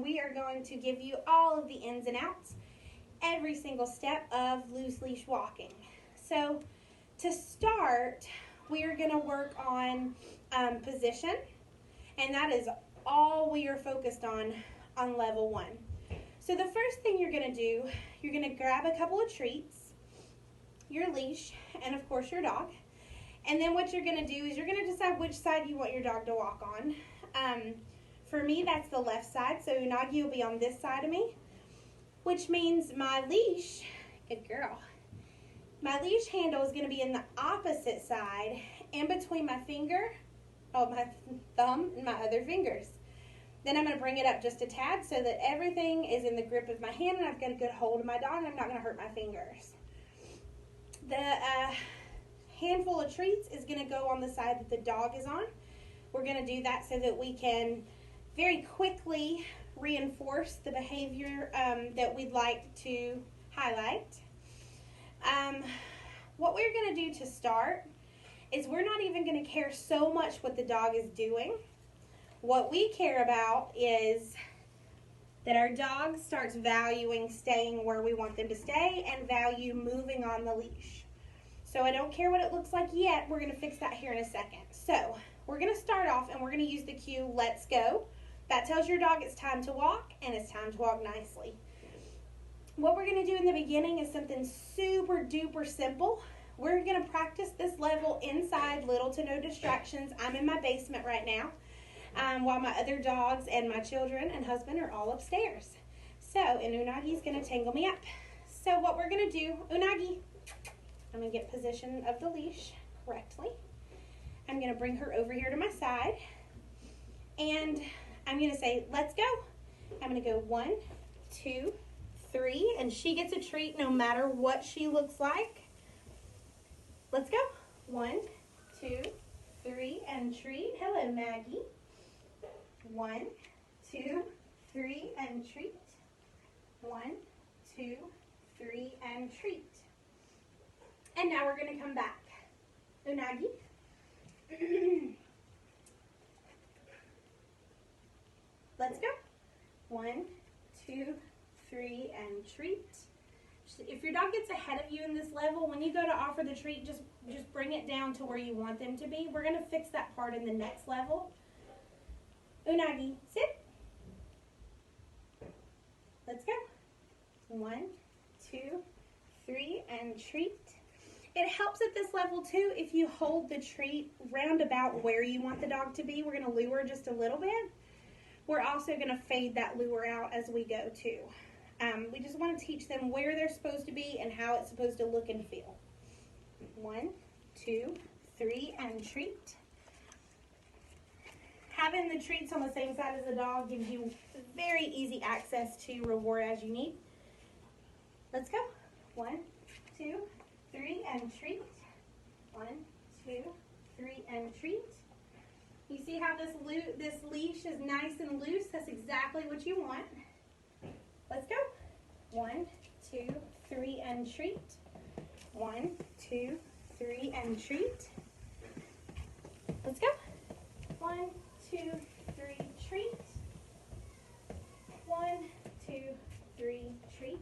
we are going to give you all of the ins and outs, every single step of loose leash walking. So to start, we are going to work on position, and that is all we are focused on level 1. So the first thing you're going to do, you're going to grab a couple of treats, your leash, and of course your dog. And then what you're going to do is you're going to decide which side you want your dog to walk on. For me, that's the left side, so Unagi will be on this side of me, which means my leash, good girl, my leash handle is going to be in the opposite side, in between my thumb and my other fingers. Then I'm going to bring it up just a tad so that everything is in the grip of my hand and I've got a good hold of my dog and I'm not going to hurt my fingers. The handful of treats is going to go on the side that the dog is on. We're going to do that so that we can very quickly reinforce the behavior that we'd like to highlight. What we're going to do to start is we're not even going to care so much what the dog is doing. What we care about is that our dog starts valuing staying where we want them to stay and value moving on the leash. So I don't care what it looks like yet. We're going to fix that here in a second. So we're going to start off and we're going to use the cue, let's go. That tells your dog it's time to walk and it's time to walk nicely. What we're going to do in the beginning is something super duper simple. We're going to practice this level inside, little to no distractions. I'm in my basement right now. While my other dogs and my children and husband are all upstairs. So, and Unagi's going to tangle me up. So what we're going to do, Unagi, I'm going to get position of the leash correctly. I'm going to bring her over here to my side. And I'm going to say, let's go. I'm going to go 1, 2, 3. And she gets a treat no matter what she looks like. Let's go. 1, 2, 3, and treat. Hello, Maggie. 1, 2, 3, and treat. 1, 2, 3, and treat. And now we're going to come back. Unagi. Let's go. 1, 2, 3, and treat. If your dog gets ahead of you in this level, when you go to offer the treat, just bring it down to where you want them to be. We're going to fix that part in the next level. Unagi, sit. Let's go. 1, 2, 3, and treat. It helps at this level too if you hold the treat round about where you want the dog to be. We're going to lure just a little bit. We're also going to fade that lure out as we go too. We just want to teach them where they're supposed to be and how it's supposed to look and feel. 1, 2, 3, and treat. Having the treats on the same side as the dog gives you very easy access to reward as you need. Let's go. 1, 2, 3, and treat. 1, 2, 3, and treat. You see how this leash is nice and loose? That's exactly what you want. Let's go. 1, 2, 3, and treat. 1, 2, 3, and treat. Let's go. 1, 2, 3, treat. 1, 2, 3, treat.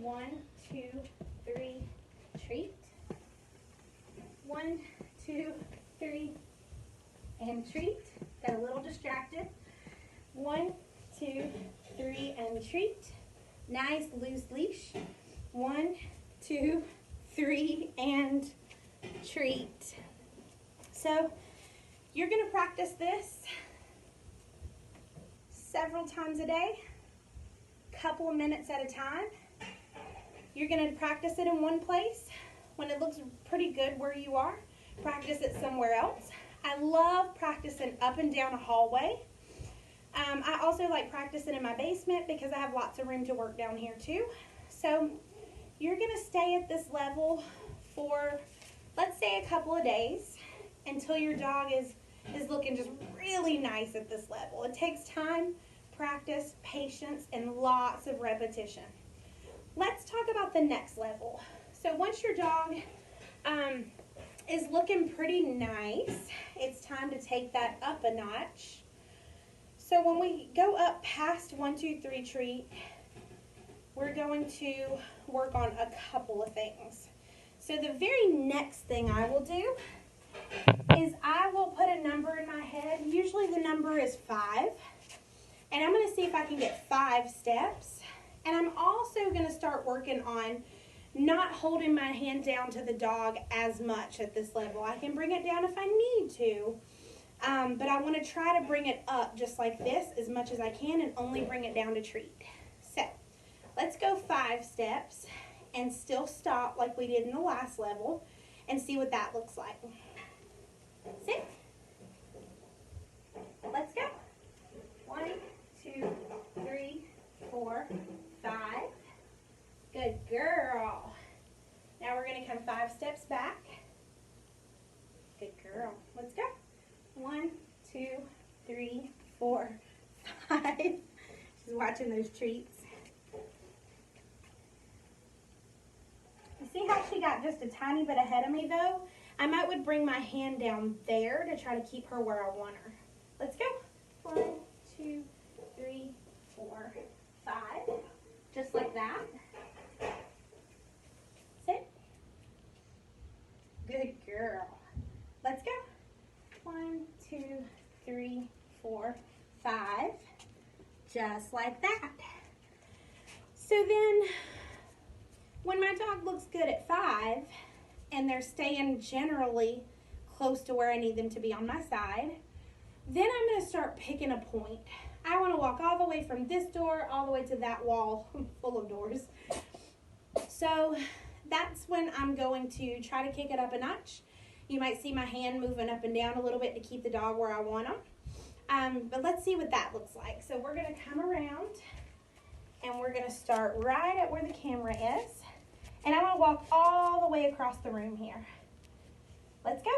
1, 2, 3, treat. 1, 2, 3, and treat. Got a little distracted. 1, 2, 3, and treat. Nice loose leash. 1, 2, 3, and treat. So you're going to practice this several times a day, couple of minutes at a time. You're going to practice it in one place. When it looks pretty good where you are, practice it somewhere else. I love practicing up and down a hallway. I also like practicing in my basement because I have lots of room to work down here too. So you're going to stay at this level for, let's say, a couple of days until your dog is looking just really nice at this level. It takes time, practice, patience, and lots of repetition. Let's talk about the next level. So once your dog is looking pretty nice, it's time to take that up a notch. So when we go up past 1, 2, 3 treat, we're going to work on a couple of things. So the very next thing I will do is I will put a number in my head. Usually the number is 5. And I'm going to see if I can get 5 steps. And I'm also going to start working on not holding my hand down to the dog as much at this level. I can bring it down if I need to. But I want to try to bring it up just like this as much as I can and only bring it down to treat. So let's go 5 steps and still stop like we did in the last level and see what that looks like. Sit. Let's go. 1, 2, 3, 4, 5. Good girl. Now we're going to come 5 steps back. Good girl. Let's go. 1, 2, 3, 4, 5. She's watching those treats. You see how she got just a tiny bit ahead of me though? I would bring my hand down there to try to keep her where I want her. Let's go. 1, 2, 3, 4, 5. Just like that. Sit. Good girl. Let's go. 1, 2, 3, 4, 5. Just like that. So then, when my dog looks good at 5, and they're staying generally close to where I need them to be on my side, then I'm going to start picking a point. I want to walk all the way from this door all the way to that wall full of doors. So that's when I'm going to try to kick it up a notch. You might see my hand moving up and down a little bit to keep the dog where I want them. But let's see what that looks like. So we're going to come around and we're going to start right at where the camera is. And I'm going to walk all the way across the room here. Let's go.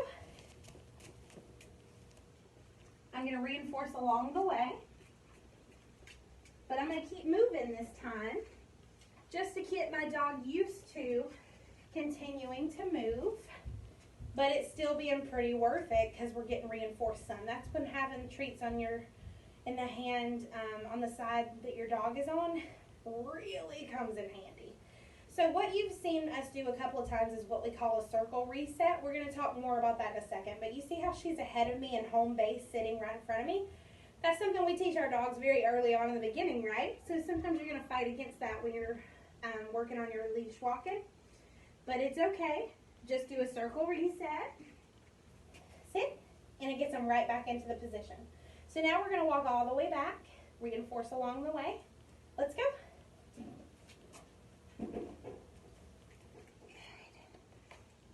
I'm going to reinforce along the way. But I'm going to keep moving this time just to get my dog used to continuing to move. But it's still being pretty worth it because we're getting reinforced some. That's when having treats on in the hand on the side that your dog is on really comes in handy. So what you've seen us do a couple of times is what we call a circle reset. We're going to talk more about that in a second. But you see how she's ahead of me and home base sitting right in front of me? That's something we teach our dogs very early on in the beginning, right? So sometimes you're going to fight against that when you're working on your leash walking. But it's okay. Just do a circle reset. Sit. And it gets them right back into the position. So now we're going to walk all the way back. Reinforce along the way. Let's go.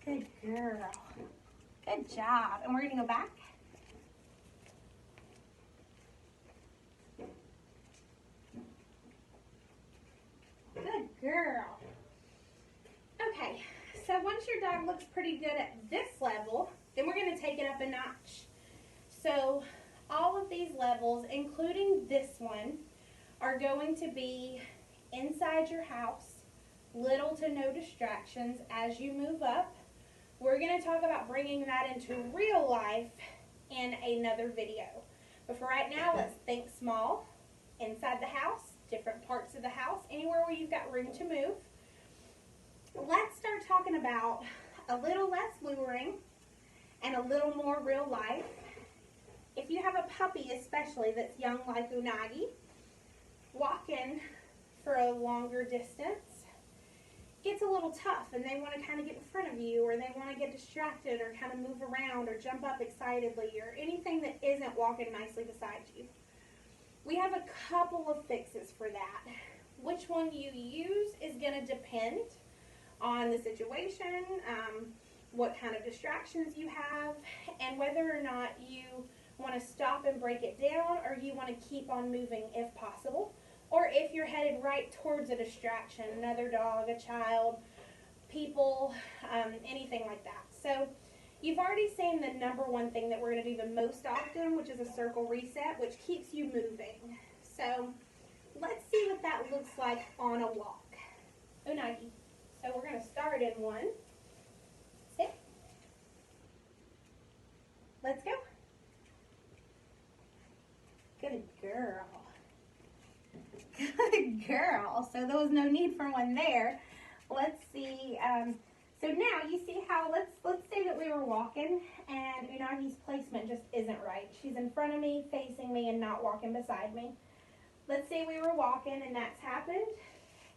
Good girl. Good job. And we're going to go back. Good girl. Okay, so once your dog looks pretty good at this level, then we're going to take it up a notch. So all of these levels, including this one, are going to be inside your house, little to no distractions as you move up. We're going to talk about bringing that into real life in another video. But for right now, let's think small, inside the house, different parts of the house, anywhere where you've got room to move. Let's start talking about a little less luring and a little more real life. If you have a puppy especially that's young like Unagi, walking for a longer distance gets a little tough and they want to kind of get in front of you, or they want to get distracted or kind of move around or jump up excitedly or anything that isn't walking nicely beside you. We have a couple of fixes for that. Which one you use is going to depend on the situation, what kind of distractions you have, and whether or not you want to stop and break it down or you want to keep on moving if possible, or if you're headed right towards a distraction, another dog, a child, people, anything like that. So you've already seen the number one thing that we're going to do the most often, which is a circle reset, which keeps you moving. So let's see what that looks like on a walk. Unagi. So we're going to start in one. Sit. Let's go. Good girl. Good girl. So there was no need for one there. Let's see. So now you see how, let's say that we were walking and Unagi's placement just isn't right. She's in front of me, facing me, and not walking beside me. Let's say we were walking and that's happened.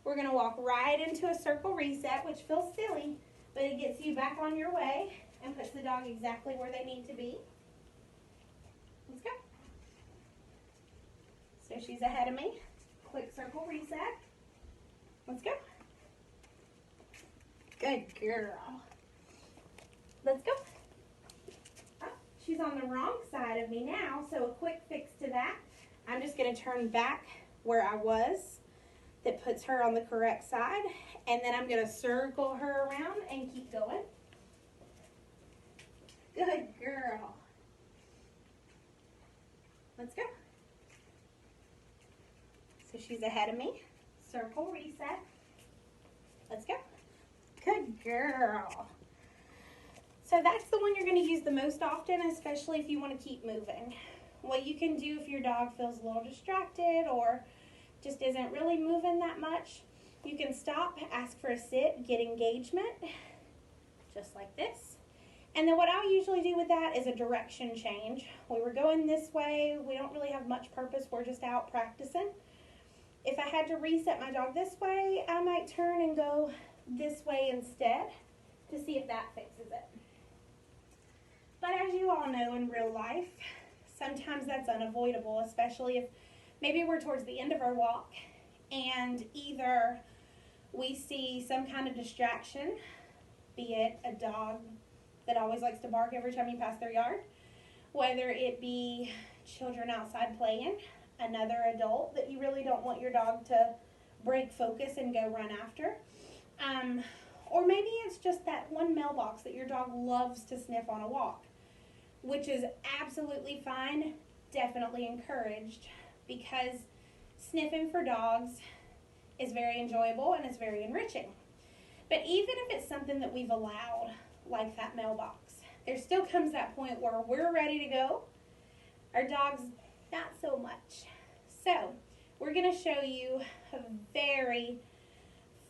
We're going to walk right into a circle reset, which feels silly, but it gets you back on your way and puts the dog exactly where they need to be. Let's go. So she's ahead of me. Quick circle reset. Let's go. Good girl. Let's go. Oh, she's on the wrong side of me now, so a quick fix to that. I'm just going to turn back where I was. That puts her on the correct side, and then I'm going to circle her around and keep going. Good girl. Let's go. So she's ahead of me. Circle reset. Let's go. Good girl. So that's the one you're going to use the most often, especially if you want to keep moving. What you can do if your dog feels a little distracted or just isn't really moving that much, you can stop, ask for a sit, get engagement, just like this. And then what I'll usually do with that is a direction change. We were going this way, we don't really have much purpose, we're just out practicing. If I had to reset my dog this way, I might turn and go this way instead to see if that fixes it. But as you all know in real life, sometimes that's unavoidable, especially if maybe we're towards the end of our walk and either we see some kind of distraction, be it a dog that always likes to bark every time you pass their yard, whether it be children outside playing, another adult that you really don't want your dog to break focus and go run after, or maybe it's just that one mailbox that your dog loves to sniff on a walk, which is absolutely fine, definitely encouraged, because sniffing for dogs is very enjoyable and it's very enriching. But even if it's something that we've allowed, like that mailbox, there still comes that point where we're ready to go. Our dog's not so much. So we're going to show you a very,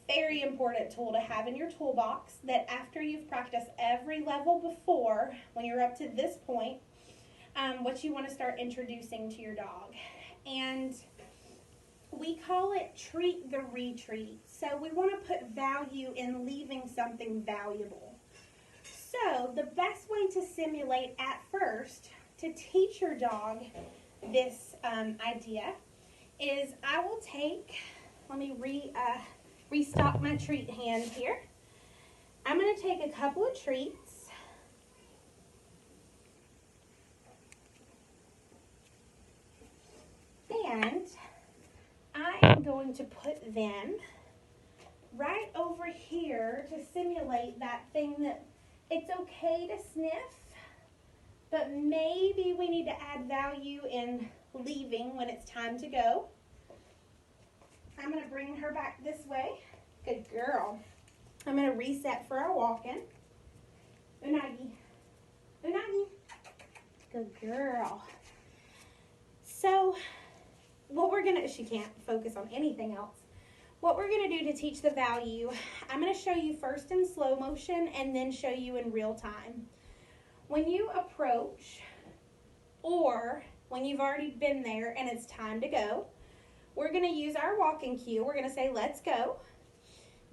very important tool to have in your toolbox that after you've practiced every level before, when you're up to this point, what you want to start introducing to your dog. And we call it treat the retreat. So we want to put value in leaving something valuable. So the best way to simulate at first to teach your dog this idea is I will take, let me restock my treat hand here. I'm going to take a couple of treats. And I am going to put them right over here to simulate that thing that it's okay to sniff, but maybe we need to add value in leaving when it's time to go. I'm going to bring her back this way. Good girl. I'm going to reset for our walk-in. Unagi. Unagi. Good girl. So what we're going to, she can't focus on anything else. What we're going to do to teach the value, I'm going to show you first in slow motion and then show you in real time. When you approach, or when you've already been there and it's time to go, we're going to use our walking cue. We're going to say, let's go.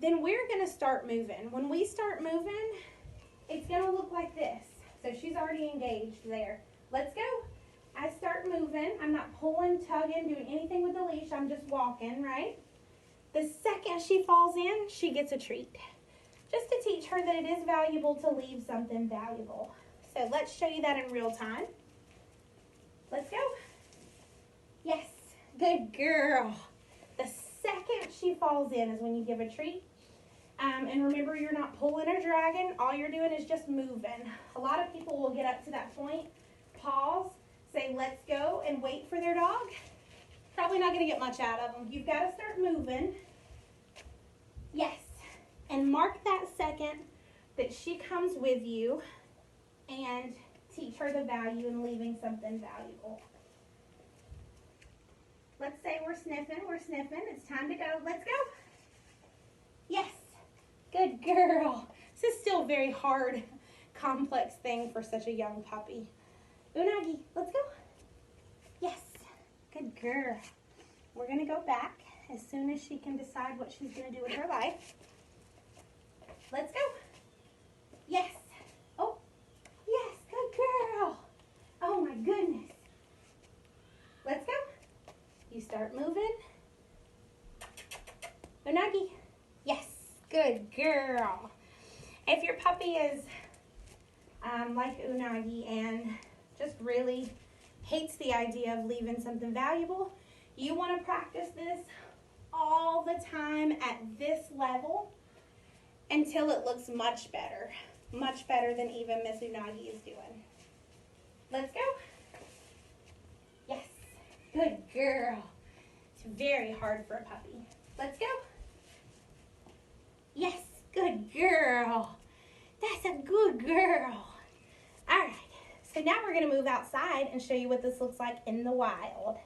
Then we're going to start moving. When we start moving, it's going to look like this. So she's already engaged there. Let's go. I start moving. I'm not pulling, tugging, doing anything with the leash. I'm just walking, right? The second she falls in, she gets a treat. Just to teach her that it is valuable to leave something valuable. So let's show you that in real time. Let's go. Yes, good girl. The second she falls in is when you give a treat. And remember, you're not pulling or dragging. All you're doing is just moving. A lot of people will get up to that point, pause, say let's go, and wait for their dog. Probably not going to get much out of them. You've got to start moving. Yes. And mark that second that she comes with you and teach her the value in leaving something valuable. Let's say we're sniffing. It's time to go. Let's go. Yes. Good girl. This is still a very hard, complex thing for such a young puppy. Unagi, let's go. Yes. Good girl. We're going to go back as soon as she can decide what she's going to do with her life. Let's go. Yes. Oh, yes. Good girl. Oh, my goodness. Let's go. You start moving. Unagi. Yes. Good girl. If your puppy is like Unagi and just really hates the idea of leaving something valuable, you want to practice this all the time at this level until it looks much better than even Miss Unagi is doing. Let's go. Yes, good girl. It's very hard for a puppy. Let's go. Yes, good girl. That's a good girl. All right, so now we're going to move outside and show you what this looks like in the wild.